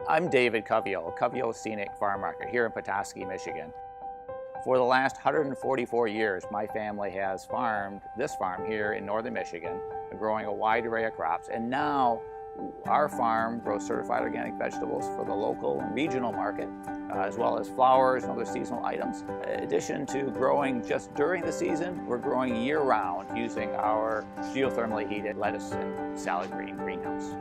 I'm David Coveyou, Coveyou Scenic Farm Market here in Petoskey, Michigan. For the last 144 years, my family has farmed this farm here in northern Michigan, growing a wide array of crops. And now our farm grows certified organic vegetables for the local and regional market, as well as flowers and other seasonal items. In addition to growing just during the season, we're growing year-round using our geothermally heated lettuce and salad green greenhouse.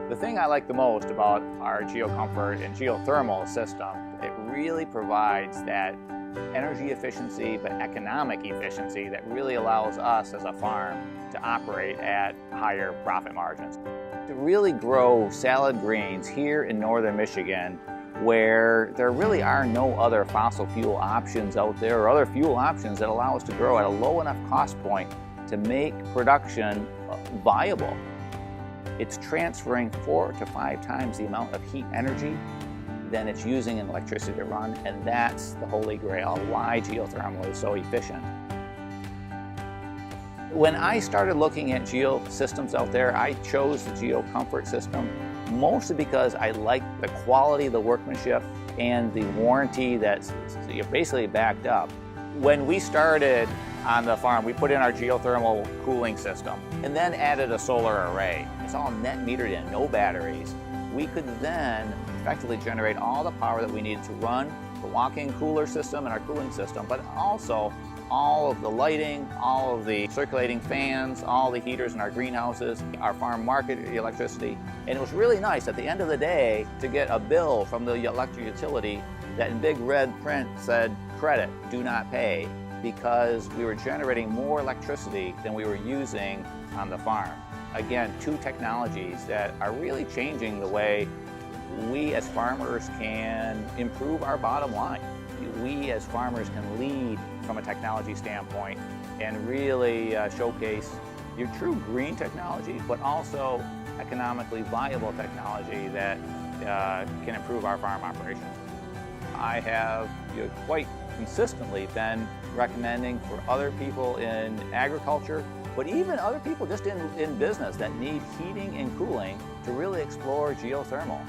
The thing I like the most about our GeoComfort and geothermal system, it really provides that energy efficiency but economic efficiency that really allows us as a farm to operate at higher profit margins. To really grow salad greens here in northern Michigan, where there really are no other fossil fuel options out there or other fuel options that allow us to grow at a low enough cost point to make production viable. It's transferring 4 to 5 times the amount of heat energy than it's using in electricity to run, and that's the holy grail, why geothermal is so efficient. When I started looking at geo systems out there, I chose the GeoComfort system mostly because I liked the quality of the workmanship and the warranty that's basically backed up. When we started on the farm, we put in our geothermal cooling system and then added a solar array. It's all net metered in, no batteries. We could then effectively generate all the power that we needed to run the walk-in cooler system and our cooling system, but also all of the lighting, all of the circulating fans, all the heaters in our greenhouses, our farm market electricity. And it was really nice at the end of the day to get a bill from the electric utility that in big red print said, credit, do not pay, because we were generating more electricity than we were using on the farm. Again, 2 technologies that are really changing the way we as farmers can improve our bottom line. We as farmers can lead from a technology standpoint and really showcase your true green technology, but also economically viable technology that can improve our farm operation. I have quite consistently been recommending for other people in agriculture, but even other people just in business that need heating and cooling to really explore geothermal.